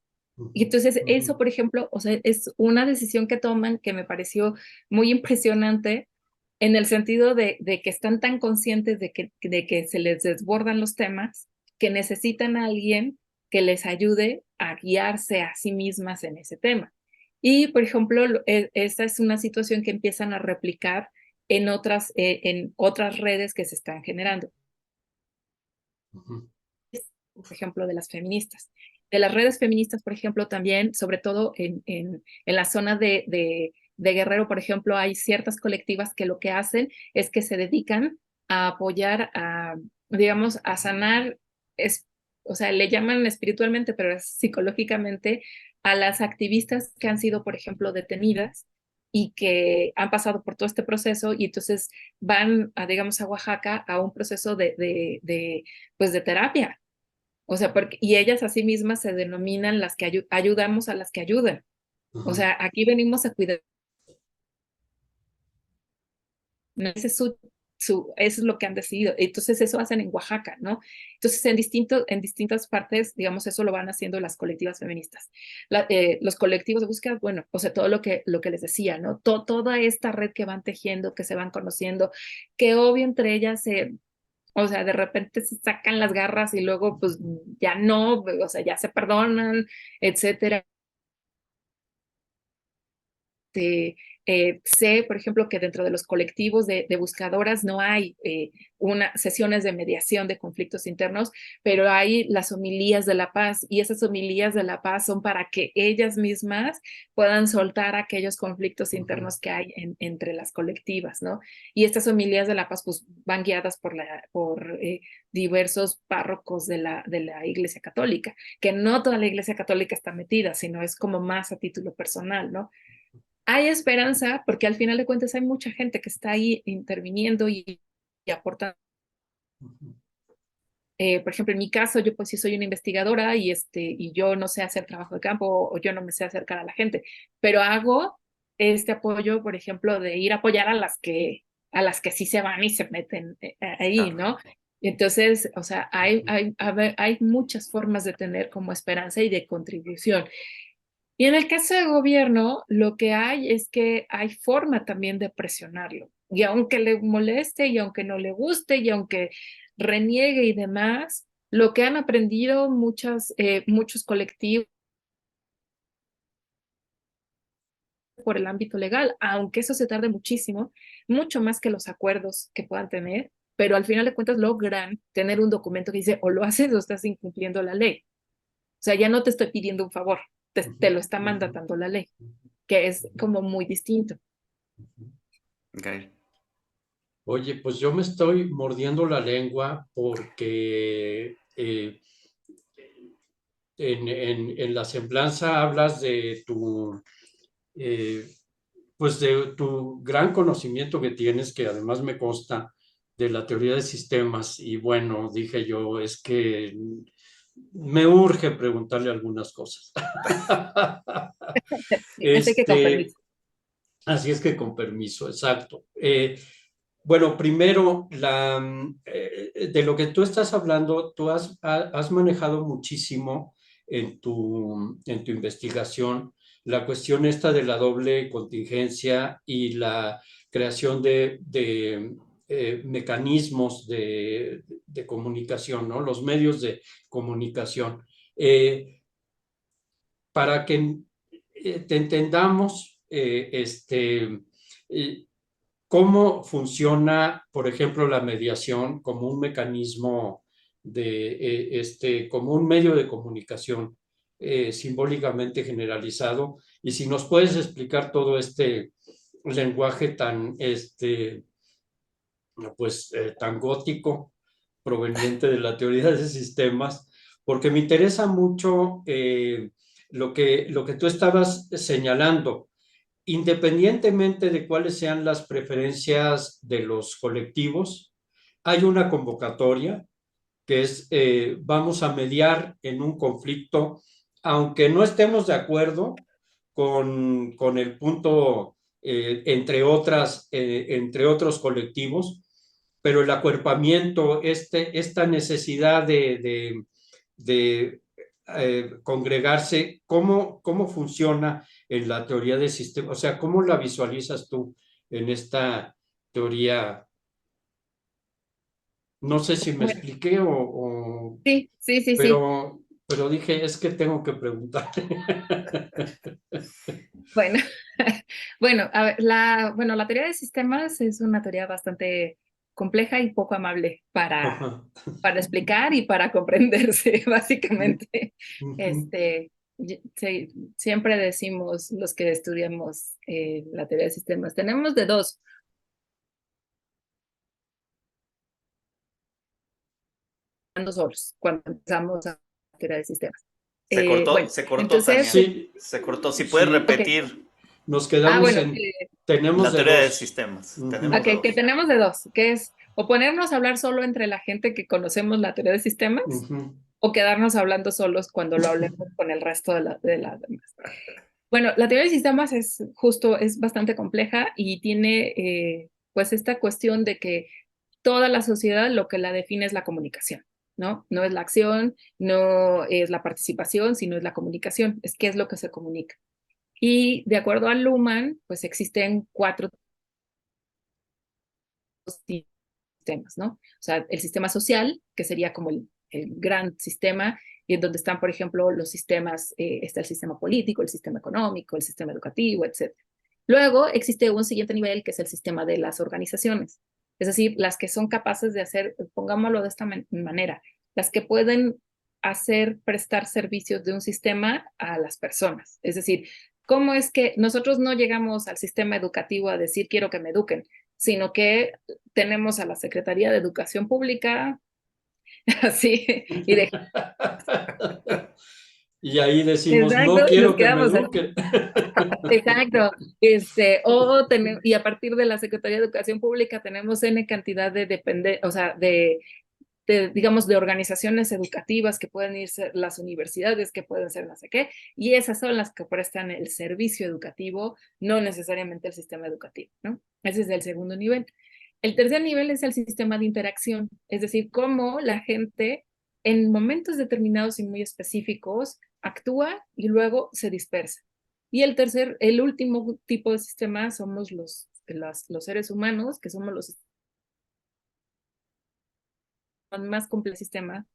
Y entonces eso, por ejemplo, o sea, es una decisión que toman que me pareció muy impresionante en el sentido de que están tan conscientes de que se les desbordan los temas, que necesitan a alguien que les ayude a guiarse a sí mismas en ese tema. Y, por ejemplo, esta es una situación que empiezan a replicar en otras redes que se están generando. Por ejemplo, de las feministas. De las redes feministas, por ejemplo, también, sobre todo en la zona de Guerrero, por ejemplo, hay ciertas colectivas que lo que hacen es que se dedican a apoyar, digamos, a sanar, o sea, le llaman espiritualmente, pero es psicológicamente, a las activistas que han sido, por ejemplo, detenidas y que han pasado por todo este proceso y entonces van, digamos, a Oaxaca a un proceso pues de terapia. O sea, y ellas a sí mismas se denominan las que ayudamos a las que ayudan. O sea, aquí venimos a cuidar. ¿No? Ese es eso es lo que han decidido. Entonces eso hacen en Oaxaca, ¿no? Entonces en distintas partes, digamos, eso lo van haciendo las colectivas feministas. Los colectivos de búsqueda, bueno, o sea, todo lo que les decía, ¿no? Toda esta red que van tejiendo, que se van conociendo, que obvio entre ellas o sea, de repente se sacan las garras y luego pues ya no, o sea, ya se perdonan, etcétera. Sé, por ejemplo, que dentro de los colectivos de buscadoras no hay sesiones de mediación de conflictos internos, pero hay las homilías de la paz y esas homilías de la paz son para que ellas mismas puedan soltar aquellos conflictos internos que hay entre las colectivas, ¿no? Y estas homilías de la paz pues van guiadas por diversos párrocos de la Iglesia Católica, que no toda la Iglesia Católica está metida, sino es como más a título personal, ¿no? Hay esperanza porque al final de cuentas hay mucha gente que está ahí interviniendo y aportando. Por ejemplo, en mi caso, yo pues sí soy una investigadora y yo no sé hacer trabajo de campo o yo no me sé acercar a la gente, pero hago este apoyo, por ejemplo, de ir a apoyar a las que sí se van y se meten ahí, ¿no? Entonces, o sea, hay muchas formas de tener como esperanza y de contribución. Y en el caso de gobierno, lo que hay es que hay forma también de presionarlo. Y aunque le moleste y aunque no le guste y aunque reniegue y demás, lo que han aprendido muchos colectivos por el ámbito legal, aunque eso se tarde muchísimo, mucho más que los acuerdos que puedan tener, pero al final de cuentas logran tener un documento que dice o lo haces o estás incumpliendo la ley. O sea, ya no te estoy pidiendo un favor, te lo está mandatando la ley, que es como muy distinto. Okay. Oye, pues yo me estoy mordiendo la lengua porque en la semblanza hablas de eh, pues de tu gran conocimiento que tienes, que además me consta de la teoría de sistemas. Y bueno, dije yo, es que me urge preguntarle algunas cosas. Así que con permiso. Así es que con permiso, exacto. Bueno, primero, de lo que tú estás hablando, tú has manejado muchísimo en tu investigación la cuestión esta de la doble contingencia y la creación de mecanismos de comunicación, ¿no? Los medios de comunicación. Para que te entendamos, eh, ¿cómo funciona, por ejemplo, la mediación como un mecanismo como un medio de comunicación simbólicamente generalizado? Y si nos puedes explicar todo este lenguaje tan gótico, proveniente de la teoría de sistemas, porque me interesa mucho lo que tú estabas señalando. Independientemente de cuáles sean las preferencias de los colectivos, hay una convocatoria que es vamos a mediar en un conflicto, aunque no estemos de acuerdo con el punto, entre otros colectivos, pero el acuerpamiento, esta necesidad de congregarse, ¿cómo funciona en la teoría del sistema? O sea, ¿cómo la visualizas tú en esta teoría? No sé si me Bueno, expliqué o sí, sí, sí, sí. pero dije, es que tengo que preguntar. Bueno, bueno, a ver, la teoría de sistemas es una teoría bastante compleja y poco amable Ajá. para explicar y para comprenderse, básicamente. Ujú. Este, sí, siempre decimos los que estudiamos la teoría de sistemas, tenemos de dos, ando solos cuando empezamos a la teoría de sistemas. Bueno, Se cortó, entonces, Tania. Sí, Se cortó. Si puedes sí, ok. repetir nos quedamos Bueno, en, tenemos la de teoría de dos. sistemas. Tenemos Ujú, de ok, que dos. tenemos de dos, que es o ponernos a hablar solo entre la gente que conocemos la teoría de sistemas ujú. o quedarnos hablando solos cuando lo hablemos con el resto de las demás. Bueno, la teoría de sistemas es bastante compleja y tiene pues esta cuestión de que toda la sociedad lo que la define es la comunicación, ¿no? No es la acción, no es la participación, sino es la comunicación, es qué es lo que se comunica. Y de acuerdo a Luhmann, pues existen cuatro sistemas, ¿no? O sea, el sistema social, que sería como el gran sistema, y en donde están, por ejemplo, los sistemas, está el sistema político, el sistema económico, el sistema educativo, etc. Luego existe un siguiente nivel, que es el sistema de las organizaciones, es decir, las que son capaces de hacer, pongámoslo de esta manera, las que pueden prestar servicios de un sistema a las personas. Es decir, ¿cómo es que nosotros no llegamos al sistema educativo a decir quiero que me eduquen, sino que tenemos a la Secretaría de Educación Pública, así, y de Y ahí decimos, exacto, no y nos quiero que me quedamos así. eduquen. Exacto. Y a partir de la Secretaría de Educación Pública tenemos N cantidad de o sea, digamos, de organizaciones educativas que pueden irse las universidades, que pueden ser no sé qué, y esas son las que prestan el servicio educativo, no necesariamente el sistema educativo, ¿no? Ese es el segundo nivel. El tercer nivel es el sistema de interacción, es decir, cómo la gente en momentos determinados y muy específicos actúa y luego se dispersa. Y el último tipo de sistema somos los seres humanos, que somos los más complejos sistemas,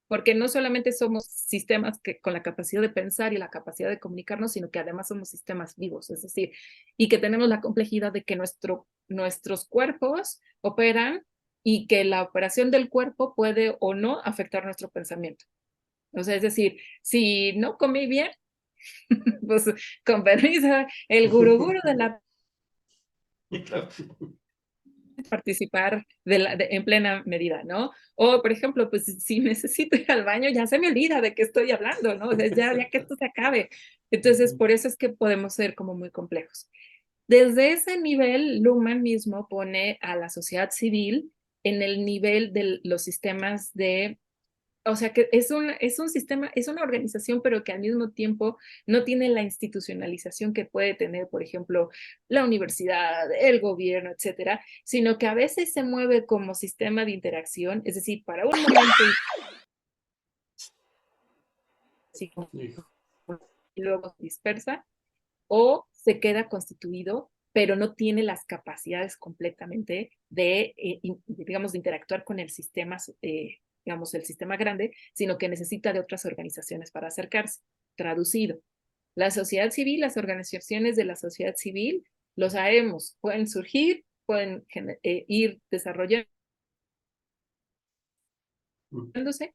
porque no solamente somos sistemas con la capacidad de pensar y la capacidad de comunicarnos, sino que además somos sistemas vivos, es decir, y que tenemos la complejidad de que nuestros cuerpos operan y que la operación del cuerpo puede o no afectar nuestro pensamiento. O sea, es decir, si no comí bien, pues con permiso, el guruguru de la Y claro, participar en plena medida, ¿no? O, por ejemplo, pues si necesito ir al baño, ya se me olvida de qué estoy hablando, ¿no? O sea, ya que esto se acabe. Entonces, por eso es que podemos ser como muy complejos. Desde ese nivel, Luhmann mismo pone a la sociedad civil en el nivel de los sistemas o sea que es un sistema, es una organización, pero que al mismo tiempo no tiene la institucionalización que puede tener, por ejemplo, la universidad, el gobierno, etcétera, sino que a veces se mueve como sistema de interacción, es decir, para un momento y luego se dispersa, o se queda constituido, pero no tiene las capacidades completamente digamos, de interactuar con el sistema, digamos, el sistema grande, sino que necesita de otras organizaciones para acercarse. Traducido, la sociedad civil, las organizaciones de la sociedad civil, lo sabemos, pueden surgir pueden ir desarrollándose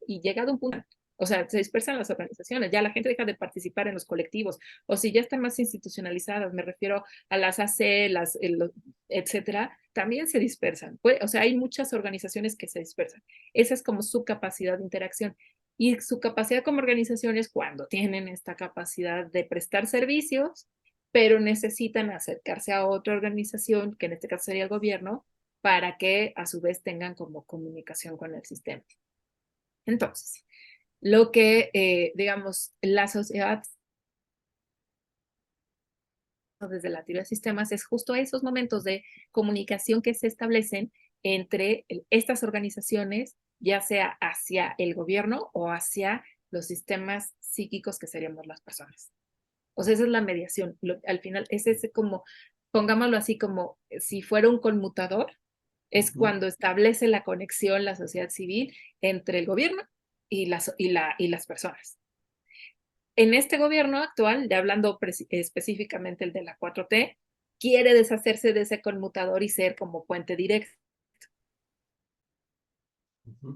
y llegado a un punto, o sea, se dispersan las organizaciones, ya la gente deja de participar en los colectivos, o si ya están más institucionalizadas, me refiero a las AC, etcétera, también se dispersan. O sea, hay muchas organizaciones que se dispersan. Esa es como su capacidad de interacción. Y su capacidad como organización es cuando tienen esta capacidad de prestar servicios, pero necesitan acercarse a otra organización, que en este caso sería el gobierno, para que a su vez tengan como comunicación con el sistema. Entonces, lo que, digamos, la sociedad desde la teoría de sistemas es justo esos momentos de comunicación que se establecen entre estas organizaciones, ya sea hacia el gobierno o hacia los sistemas psíquicos que seríamos las personas. O sea, esa es la mediación. Al final, es como, pongámoslo así, como si fuera un conmutador, es cuando establece la conexión la sociedad civil entre el gobierno y las personas. En este gobierno actual, ya hablando específicamente el de la 4T, quiere deshacerse de ese conmutador y ser como puente directo.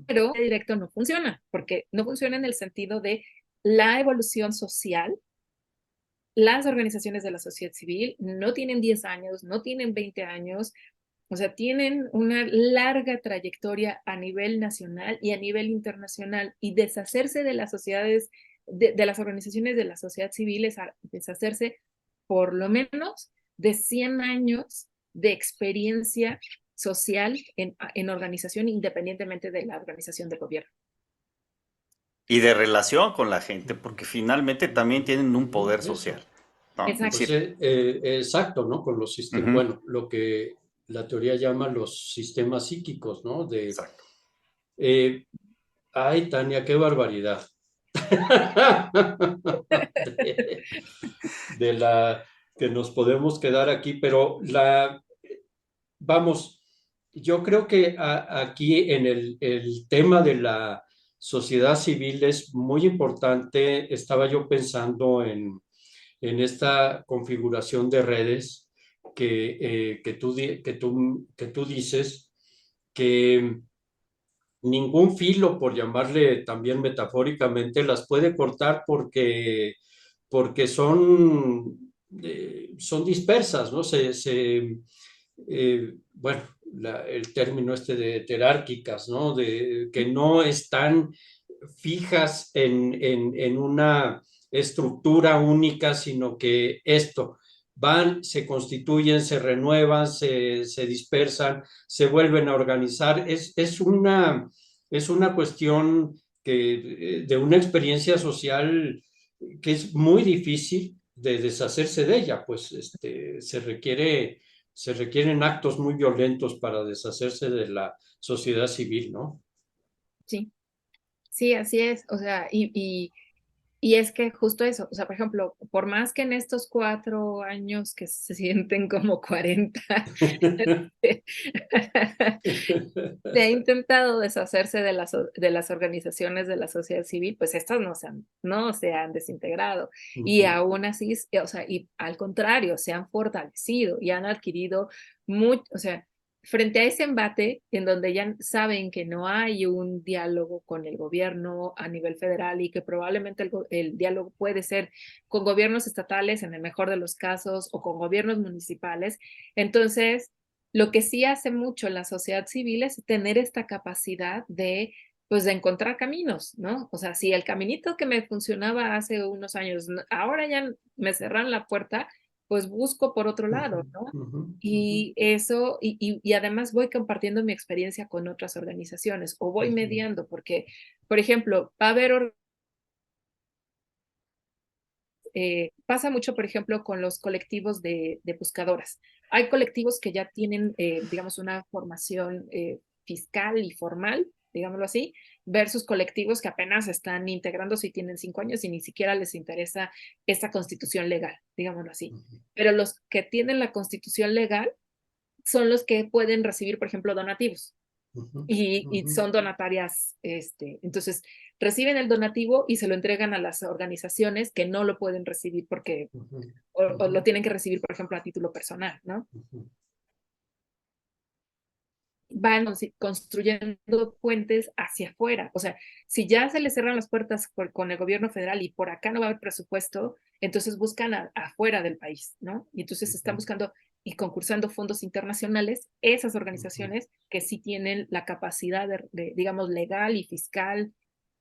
Pero el directo no funciona, porque no funciona en el sentido de la evolución social. Las organizaciones de la sociedad civil no tienen 10 años, no tienen 20 años, o sea, tienen una larga trayectoria a nivel nacional y a nivel internacional, y deshacerse de las sociedades, de las organizaciones de la sociedad civil es deshacerse por lo menos de 100 años de experiencia social en organización, independientemente de la organización del gobierno. Y de relación con la gente, porque finalmente también tienen un poder social, ¿no? Exacto. Pues, exacto, ¿no? Con los sistemas, bueno, lo que la teoría llama los sistemas psíquicos, ¿no? Exacto. Ay, Tania, qué barbaridad. de la que nos podemos quedar aquí, pero vamos, yo creo que aquí en el tema de la sociedad civil es muy importante. Estaba yo pensando en esta configuración de redes que tú dices, que ningún filo, por llamarle también metafóricamente, las puede cortar porque son dispersas, ¿no? Bueno, el término este de jerárquicas, ¿no? Que no están fijas en una estructura única, sino que van, se constituyen, se renuevan, se dispersan, se vuelven a organizar. Es una cuestión de una experiencia social que es muy difícil de deshacerse de ella, pues se requieren actos muy violentos para deshacerse de la sociedad civil, ¿no? Sí, sí, así es. O sea, y es que justo eso, o sea, por ejemplo, por más que en estos 4 años que se sienten como 40, se ha intentado deshacerse de las organizaciones de la sociedad civil, pues estas no se han desintegrado. Y aún así, o sea, y al contrario, se han fortalecido y han adquirido mucho, o sea, frente a ese embate en donde ya saben que no hay un diálogo con el gobierno a nivel federal y que probablemente el diálogo puede ser con gobiernos estatales en el mejor de los casos o con gobiernos municipales, entonces lo que sí hace mucho la sociedad civil es tener esta capacidad pues de encontrar caminos, ¿no? O sea, si el caminito que me funcionaba hace unos años, ahora ya me cerraron la puerta, pues busco por otro lado, ¿no? Y eso, y además voy compartiendo mi experiencia con otras organizaciones o voy mediando, porque, por ejemplo, va a haber pasa mucho, por ejemplo, con los colectivos de buscadoras. Hay colectivos que ya tienen, digamos, una formación fiscal y formal, digámoslo así, versus colectivos que apenas están integrándose y tienen 5 años y ni siquiera les interesa esta constitución legal, digámoslo así. Pero los que tienen la constitución legal son los que pueden recibir, por ejemplo, donativos. Y son donatarias, entonces reciben el donativo y se lo entregan a las organizaciones que no lo pueden recibir porque o lo tienen que recibir, por ejemplo, a título personal, ¿no? van construyendo puentes hacia afuera. O sea, si ya se les cerran las puertas con el gobierno federal y por acá no va a haber presupuesto, entonces buscan afuera del país, ¿no? Y entonces están buscando y concursando fondos internacionales, esas organizaciones que sí tienen la capacidad digamos, legal y fiscal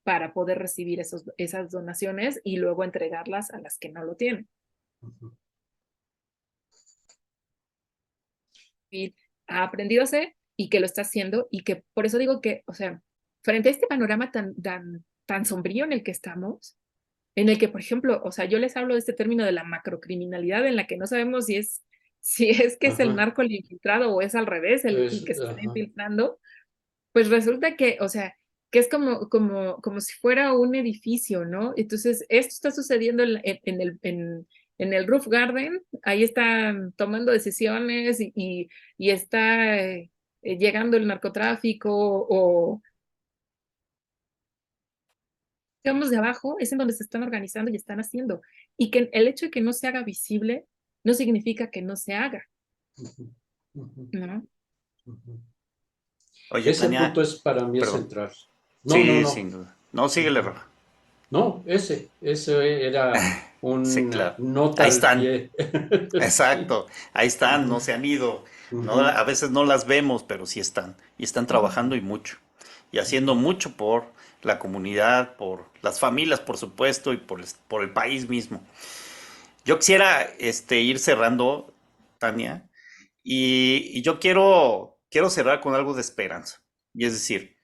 para poder recibir esas donaciones y luego entregarlas a las que no lo tienen. Y ha aprendido a hacer y que lo está haciendo y que por eso digo que, o sea, frente a este panorama tan sombrío en el que estamos, en el que, por ejemplo, o sea, yo les hablo de este término de la macrocriminalidad en la que no sabemos si es que es el narco el infiltrado o es al revés el que se está infiltrando, pues resulta que, o sea, que es como si fuera un edificio, ¿no? Entonces, esto está sucediendo en el roof garden, ahí están tomando decisiones y está llegando el narcotráfico o digamos de abajo, es en donde se están organizando y están haciendo. Y que el hecho de que no se haga visible no significa que no se haga, ¿no? Oye, Ese Tania, punto es para mí perdón. central. Sí, sin duda. No, síguele, Rafa. No, ese era Sí, una claro. nota Ahí al están. pie. Exacto. Ahí están, no se han ido. No, a veces no las vemos, pero sí están. Y están trabajando y mucho. Y haciendo mucho por la comunidad, por las familias, por supuesto, y por el país mismo. Yo quisiera ir cerrando, Tania, y yo quiero cerrar con algo de esperanza. Y es decir,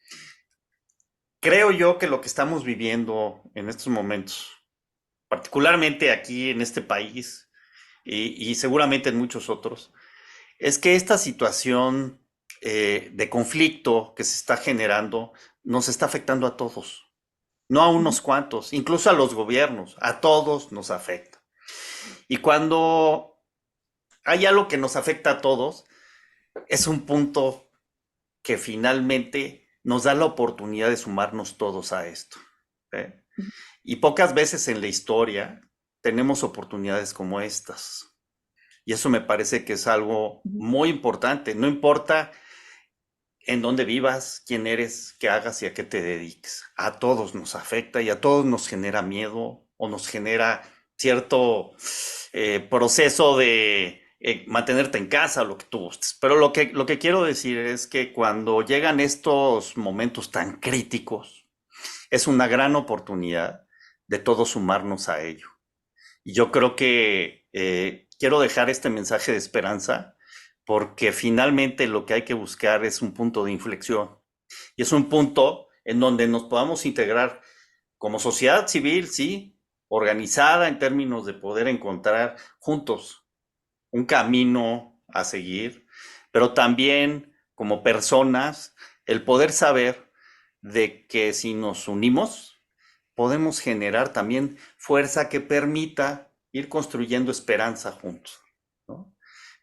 creo yo que lo que estamos viviendo en estos momentos, particularmente aquí en este país y seguramente en muchos otros, es que esta situación de conflicto que se está generando nos está afectando a todos, no a unos cuantos, incluso a los gobiernos, a todos nos afecta. Y cuando hay algo que nos afecta a todos, es un punto que finalmente nos da la oportunidad de sumarnos todos a esto. ¿Eh? Y pocas veces en la historia tenemos oportunidades como estas. Y eso me parece que es algo muy importante. No importa en dónde vivas, quién eres, qué hagas y a qué te dediques. A todos nos afecta y a todos nos genera miedo o nos genera cierto proceso de mantenerte en casa, lo que tú gustes. Pero lo que quiero decir es que cuando llegan estos momentos tan críticos, es una gran oportunidad de todos sumarnos a ello. Y yo creo que quiero dejar este mensaje de esperanza porque finalmente lo que hay que buscar es un punto de inflexión y es un punto en donde nos podamos integrar como sociedad civil, sí, organizada en términos de poder encontrar juntos un camino a seguir, pero también como personas el poder saber de que si nos unimos podemos generar también fuerza que permita ir construyendo esperanza juntos, ¿no?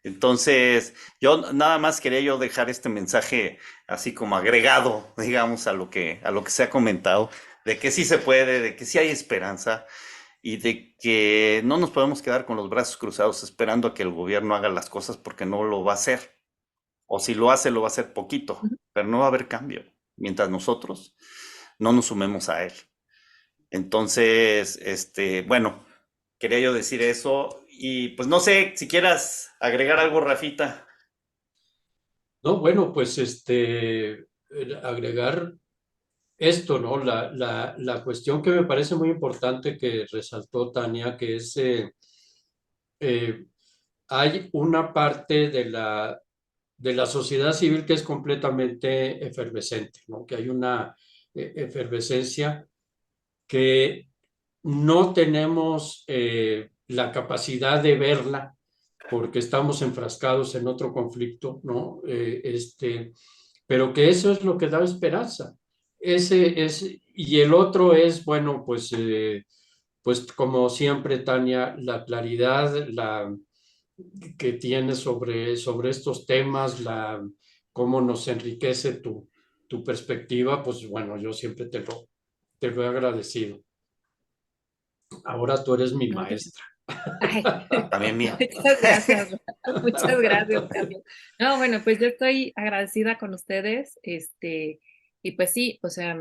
Entonces, yo nada más quería yo dejar este mensaje así como agregado, digamos, a lo que se ha comentado, de que sí se puede, de que sí hay esperanza y de que no nos podemos quedar con los brazos cruzados esperando a que el gobierno haga las cosas porque no lo va a hacer. O si lo hace, lo va a hacer poquito, pero no va a haber cambio mientras nosotros no nos sumemos a él. Entonces, bueno, quería yo decir eso y pues no sé si quieras agregar algo, Rafita. No, bueno, pues agregar esto, ¿no? La cuestión que me parece muy importante que resaltó Tania, que es hay una parte de la sociedad civil que es completamente efervescente, ¿no? Que hay una efervescencia que no tenemos la capacidad de verla porque estamos enfrascados en otro conflicto, ¿no? Pero que eso es lo que da esperanza. Y el otro es, bueno, pues como siempre, Tania, la claridad que tienes sobre estos temas, cómo nos enriquece tu perspectiva, pues bueno, yo siempre te lo he agradecido. Ahora tú eres mi maestra. Ay, También mía. muchas gracias, muchas gracias, Carlos. No, bueno, pues yo estoy agradecida con ustedes, y pues sí, o sea,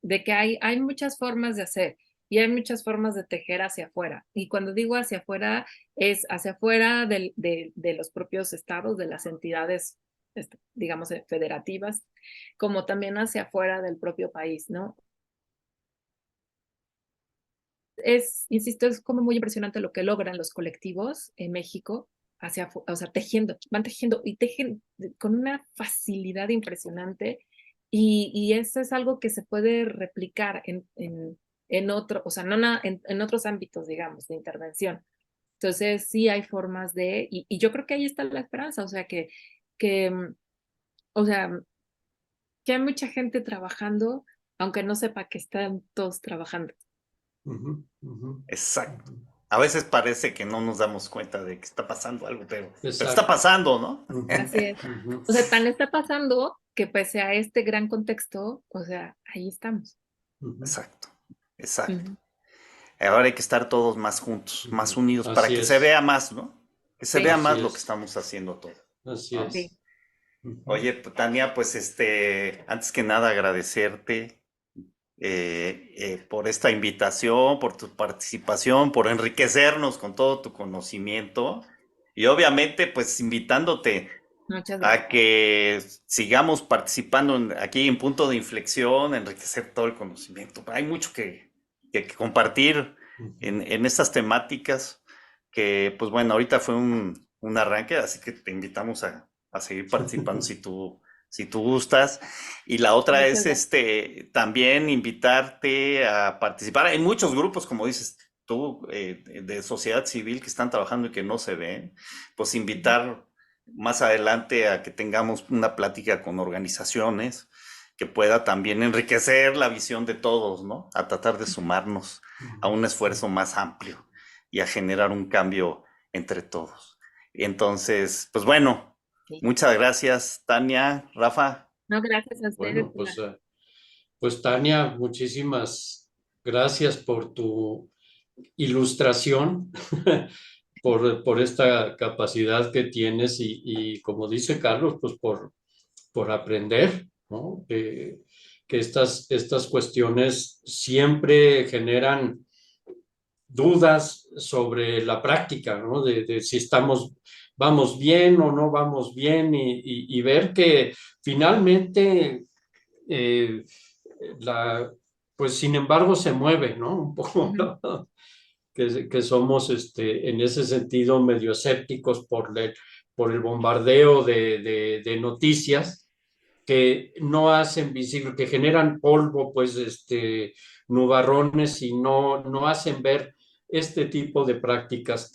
de que hay muchas formas de hacer y hay muchas formas de tejer hacia afuera. Y cuando digo hacia afuera, es hacia afuera de los propios estados, de las entidades, digamos, federativas, como también hacia afuera del propio país, ¿no? Insisto, es como muy impresionante lo que logran los colectivos en México o sea, van tejiendo y tejen con una facilidad impresionante y eso es algo que se puede replicar en otro, o sea, no en otros ámbitos, digamos, de intervención. Entonces, sí hay formas y yo creo que ahí está la esperanza, o sea, que, o sea, que hay mucha gente trabajando, aunque no sepa que están todos trabajando. Exacto. A veces parece que no nos damos cuenta de que está pasando algo, pero está Exacto. pasando, ¿no? Así es. O sea, tan está pasando que pese a este gran contexto, o sea, ahí estamos. Exacto, exacto. Ujú. Ahora hay que estar todos más juntos, más unidos, para Así que se es. vea más, ¿no? Que se Sí. vea Así más lo es. que estamos haciendo todos. Así ¿no? Sí. es. Ujú. Oye, Tania, pues antes que nada agradecerte por esta invitación, por tu participación, por enriquecernos con todo tu conocimiento y obviamente pues invitándote Muchas gracias. a que sigamos participando aquí en Punto de Inflexión, enriquecer todo el conocimiento. Hay mucho que compartir en estas temáticas que, pues bueno, ahorita fue un arranque, así que te invitamos a seguir participando si tú gustas. Y la otra Muchas es gracias. también invitarte a participar. Hay muchos grupos, como dices tú, de sociedad civil que están trabajando y que no se ven, pues invitar más adelante a que tengamos una plática con organizaciones que pueda también enriquecer la visión de todos, ¿no? A tratar de sumarnos a un esfuerzo más amplio y a generar un cambio entre todos. Y entonces, pues bueno, Sí. muchas gracias, Tania, Rafa. No, gracias a ustedes. Bueno, pues Tania, muchísimas gracias por tu ilustración, por esta capacidad que tienes y como dice Carlos, pues por aprender, ¿no? Que estas cuestiones siempre generan dudas sobre la práctica, ¿no? De si vamos bien o no vamos bien y ver que finalmente eh, pues sin embargo se mueve, ¿no? Un poco, ¿no? Que somos en ese sentido medio escépticos por el bombardeo de noticias que no hacen visible, que generan polvo, pues nubarrones y no hacen ver este tipo de prácticas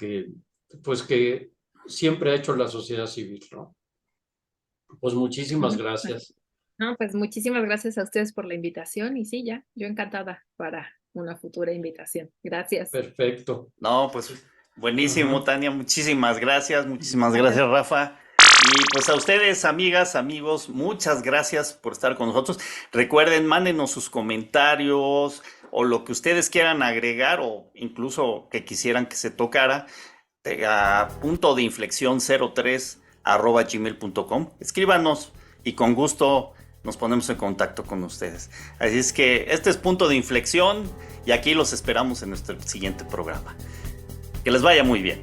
pues que siempre ha hecho la sociedad civil, ¿no? Pues muchísimas gracias. No, pues muchísimas gracias a ustedes por la invitación y sí, ya, yo encantada para una futura invitación. Gracias. Perfecto. No, pues buenísimo, Ajá. Tania, muchísimas gracias, Rafa. Y pues a ustedes, amigas, amigos, muchas gracias por estar con nosotros. Recuerden, mándenos sus comentarios o lo que ustedes quieran agregar o incluso que quisieran que se tocara a punto de inflexión 03 @gmail.com. Escríbanos y con gusto nos ponemos en contacto con ustedes. Así es que este es Punto de Inflexión y aquí los esperamos en nuestro siguiente programa. Que les vaya muy bien.